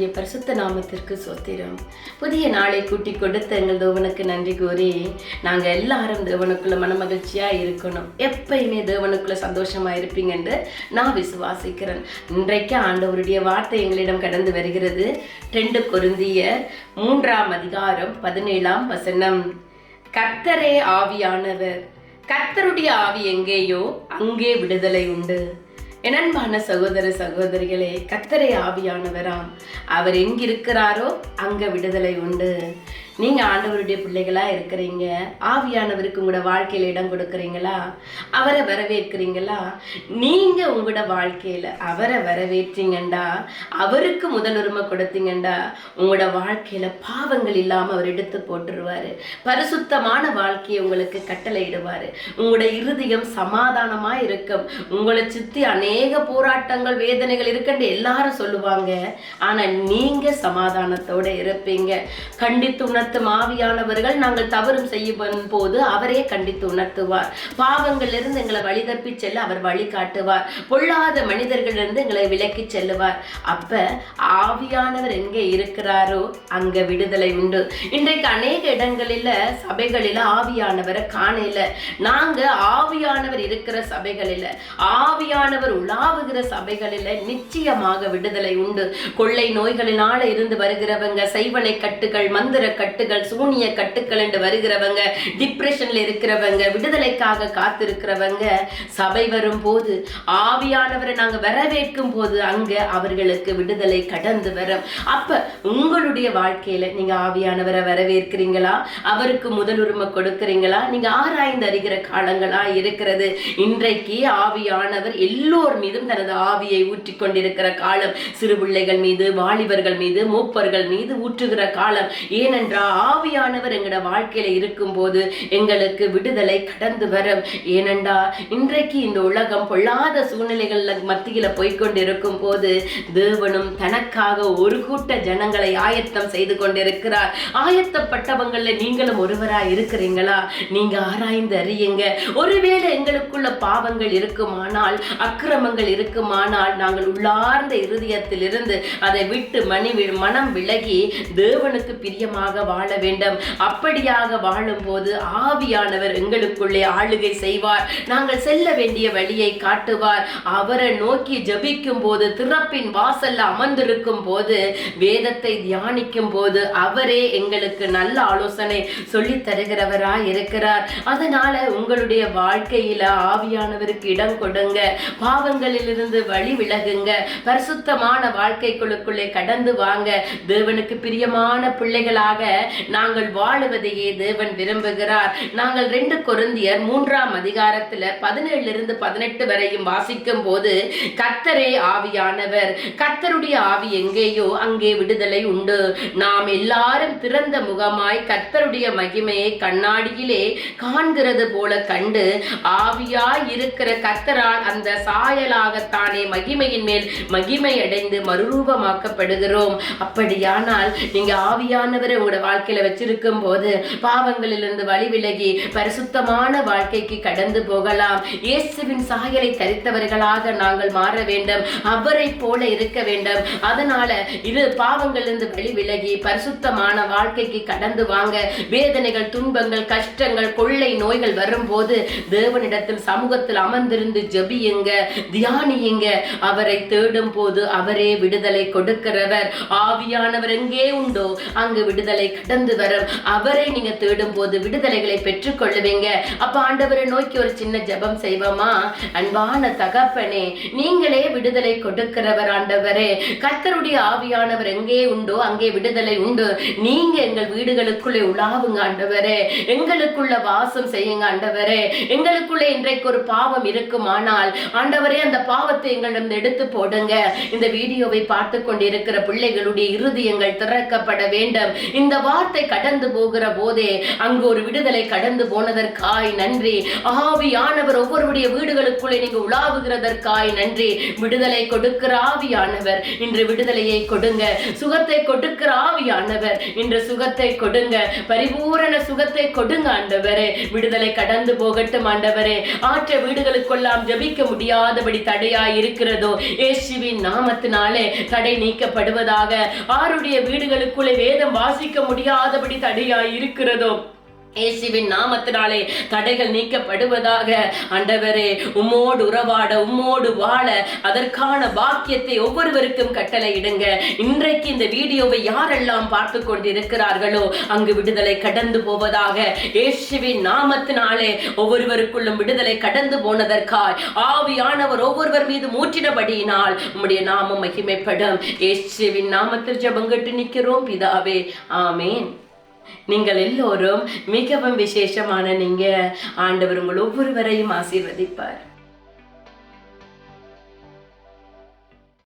கர்த்தருடைய பரிசுத்த நாமத்திற்கு ஸ்தோத்திரம். புதிய நாளை கூட்டி கொடுத்த எங்கள் தேவனுக்கு நன்றி கூறி, நாங்கள் எல்லாரும் தேவனுக்குள்ள மனமகிழ்ச்சியாக இருக்கணும், எப்பயுமே தேவனுக்குள்ள சந்தோஷமாக இருப்பீங்க என்று நான் விசுவாசிக்கிறேன். இன்றைக்கு ஆண்டவருடைய வார்த்தை எங்களிடம் கடந்து வருகிறது. 2 கொரிந்தியர் 3:17 கர்த்தரே ஆவியானவர், கர்த்தருடைய ஆவி எங்கேயோ அங்கே விடுதலை உண்டு. என் அன்பான சகோதர சகோதரிகளே, கர்த்தரே ஆவியானவராம். அவர் எங்கிருக்கிறாரோ அங்க விடுதலை உண்டு. நீங்க ஆண்டவருடைய பிள்ளைகளா இருக்கிறீங்க. ஆவியானவருக்கு உங்களோட வாழ்க்கையில இடம் கொடுக்கறீங்களா? அவரை வரவேற்கிறீங்களா? நீங்க உங்களோட வாழ்க்கையில அவரை வரவேற்றீங்கண்டா, அவருக்கு முதல் உரிமை கொடுத்தீங்கண்டா, உங்களோட வாழ்க்கையில பாவங்கள் இல்லாம அவர் எடுத்து போட்டுருவாரு. பரிசுத்தமான வாழ்க்கையை உங்களுக்கு கட்டளை இடுவாரு. உங்களோட இருதயம் சமாதானமா இருக்கும். உங்களை சுத்தி அநேக போராட்டங்கள் வேதனைகள் இருக்குன்னு எல்லாரும் சொல்லுவாங்க. ஆனா நீங்க சமாதானத்தோட இருப்பீங்க. கண்டித்து உணர்த்தும் ஆவியானவர்கள் நாங்கள் தவறும் செய்யும் போது அவரே கண்டித்து உணர்த்துவார். பாவங்களிலிருந்து எங்களை வழி தப்பி செல்ல அவர் வழி காட்டுவார். பொல்லாத மனிதர்களிலிருந்து எங்களை விலக்கி செல்லுவார். அப்ப ஆவியானவர் எங்கே இருக்கிறாரோ அங்க விடுதலை உண்டு. இன்றைக்கு அநேக இடங்களில சபைகளில ஆவியானவரை காணல. நாங்க ஆவியானவர் இருக்கிற சபைகளில, ஆவியானவர் உலாவுகிற சபைகளில நிச்சயமாக விடுதலை உண்டு. கொள்ளை நோய்களினால இருந்து வருகிறவங்க, செய்வனை கட்டுகள், மந்திர கட்டுகள், சூனிய கட்டுகள் என்று வருகிறவங்க, டிப்ரெஷன்ல இருக்கிறவங்க, விடுதலைக்காக காத்திருக்கிறவங்க, சபை வரும் போது ஆவியானவரை நாங்க வரவேற்கும் போது அங்க அவர்களுக்கு விடுதலை கடந்து வரும். அப்ப உங்களுடைய வாழ்க்கையில நீங்க ஆவியானவரை வரவேற்கிறீங்களா? அவருக்கு முதல் உரிமை கொடுக்கிறீங்களா? நீங்க ஆராய்ந்து அறிகிற காலங்களா இருக்கிறது. இன்றைக்கு ஆவியானவர் எல்லோர் மீதும் தனது ஆவியை ஊற்றி கொண்டிருக்கிற காலம். சிறு பிள்ளைகள் மீது, வாலிபர்கள் மீது, மூப்பர்கள் மீது ஊற்றுகிற காலம். ஏனென்றால் ஆவியானவர் எங்களோட வாழ்க்கையில இருக்கும் போது எங்களுக்கு விடுதலை கடந்து வரும். ஏனென்றா இன்றைக்கு இந்த உலகம் பொல்லாத சூழ்நிலைகள்ல மத்தியில போய்கொண்டிருக்கும் போது தேவனும் தனக்காக ஒரு கூட்ட ஜனங்களை ஆயத்தம் செய்து கொண்டிருக்கிறார். ஆயத்தப்பட்டவங்கள நீங்களும் ஒருவராய் இருக்கிறீங்களா? நீங்க ஆராய்ந்து அறியுங்க. ஒருவேளை எங்களுக்குள்ள பாவங்கள் இருக்குமானால், அக்கிரமங்கள் இருக்குமானால், நாங்கள் உள்ளார்ந்த இருதயத்தில் இருந்து அதை விட்டு மனம் விலகி தேவனுக்கு பிரியமாக வாழ வேண்டும். அப்படியாக வாழும் போது ஆவியானவர் எங்களுக்குள்ளே ஆளுகை செய்வார். நாங்கள் செல்ல வேண்டிய வழியை காட்டுவார். அவரை நோக்கி ஜபிக்கும் போது, திறப்பின் வாசல்ல அமர்ந்திருக்கும் போது, வேதத்தை தியானிக்கும் போது அவரே எங்களுக்கு நல்ல ஆலோசனை சொல்லி தருகிறவராய் இருக்கிறார். அதனால உங்களுடைய வாழ்க்கையில ஆவியானவருக்கு இடம் கொடுங்க. பாவங்களிலிருந்து வழி விலகுங்க. பரிசுத்தமான வாழ்க்கைக்குள்ளுக்குள்ளே கடந்து வாங்க. தேவனுக்கு பிரியமான பிள்ளைகளாக நாங்கள் வாழுவதையே தேவன் விரும்புகிறார். நாங்கள் 2 கொரிந்தியர் 3:17 வரையும் வாசிக்கும் போது, கர்த்தரே ஆவியானவர், கர்த்தருடைய ஆவி எங்கேயோ அங்கே விடுதலை உண்டு. நாம் எல்லாரும் திறந்த முகமாய் கர்த்தருடைய மகிமையை கண்ணாடியிலே காண்கிறது போல கண்டு, ஆவியாய் இருக்கிற கர்த்தரால் அந்த சாயலாகத்தானே மகிமையின் மேல் மகிமை அடைந்து மறுரூபமாக்கப்படுகிறோம். அப்படியானால் நீங்க ஆவியானவரை உங்களோட வாழ்க்கையில வச்சிருக்கும் போது பாவங்களிலிருந்து வழி விலகி பரிசுத்தமான வாழ்க்கைக்கு கடந்து போகலாம். இயேசுவின் சாயலை தரித்தவர்களாக நாங்கள் மாற வேண்டும். அவரை போல இருக்க வேண்டும். அதனால இது பாவங்களிலிருந்து வழி விலகி பரிசுத்தமான வாழ்க்கைக்கு கடந்து வாங்க. வேதனைகள், துன்பங்கள், கஷ்டங்கள், கொள்ளை நோய்கள் வரும்போது தேவனிடத்தில் சமூகத்தில் அமர்ந்திருந்து ஜபியுங்க, தியானியுங்க. அவரை தேடும் போது அவரே விடுதலை கொடுக்கிறவர். ஆவியானவர் எங்கே உண்டோ அங்கு விடுதலை கடந்து வரும். அவரை நீங்க தேடும் போது விடுதலைகளை பெற்றுக் கொள்ளுவீங்க. அப்ப ஆண்டவரை நோக்கி ஒரு சின்ன ஜெபம் செய்வோமா? அன்பான தகப்பனே, நீங்களே விடுதலை கொடுக்கிறவர் ஆண்டவரே. கர்த்தருடைய ஆவியானவர் எங்கே உண்டோ அங்கே விடுதலை உண்டு. நீங்க எங்கள் வீடுகளுக்குள்ளே உலாவுங்க ஆண்டவரே. எங்களுக்குள்ள வாசம் செய்யுங்க ஆண்டவரே. எங்களுக்குள்ளே இன்றைக்கு ஒரு பாவம் இருக்குமானால் ஆண்டவரே, அந்த பாவத்தை எங்களிடம் எடுத்து போடுங்க. இந்த வீடியோவை பார்த்து கொண்டிருக்கிற பிள்ளைகளுடைய இருதயங்கள் திறக்கப்பட வேண்டும். இந்த வார்த்தை கடந்து போகிற போதே அங்கு ஒரு விடுதலை கடந்து போனதற்காய் நன்றி. ஆவியானவர் ஒவ்வொருடைய வீடுகளுக்குள்ளே நீங்க உலாவுகிறதற்காய் நன்றி. விடுதலை கொடுக்கிற ஆவியானவர் இன்று விடுதலையை கொடுங்க. சுகத்தை கொடுக்கிற ஆவியானவர் இன்று சுகத்தை கொடுங்க. பரிபூரண சுகத்தை கொடுங்க ஆண்டவரே. விடுதலை கடந்து போகட்டும் ஆண்டவரே. ஆற்ற வீடுகளுக்கெல்லாம் ஜபிக்க முடியாதபடி தடையாய் இருக்கிறதோ இயேசுவின் நாமத்தினாலே தடை நீக்கப்படுவதாக. ஆருடைய வீடுகளுக்குள்ளே வேதம் வாசிக்க முடியாதபடி தடையாய் இருக்கிறதோ இயேசுவின் நாமத்தினாலே தடைகள் நீக்கப்படுவதாக. ஆண்டவரே, உம்மோடு உறவாட உம்மோடு வாழ அதற்கான பாக்கியத்தை ஒவ்வொருவருக்கும் கட்டளையிடுங்க. இன்றைக்கு இந்த வீடியோவை யாரெல்லாம் பார்த்து கொண்டிருக்கிறார்களோ அங்கு விடுதலை கடந்து போவதாக. இயேசுவின் நாமத்தினாலே ஒவ்வொருவருக்குள்ளும் விடுதலை கடந்து போனதற்காய் ஆவியானவர் ஒவ்வொருவர் மீது மூற்றினபடியினால் உம்முடைய நாமம் மகிமைப்படும். இயேசுவின் நாமத்தில் ஜெபங்கட்டு நிற்கிறோம் பிதாவே, ஆமேன். நீங்கள் எல்லோரும் மிகவும் விசேஷமான நீங்க. ஆண்டவர் உங்கள் ஒவ்வொருவரையும் ஆசீர்வதிப்பார்.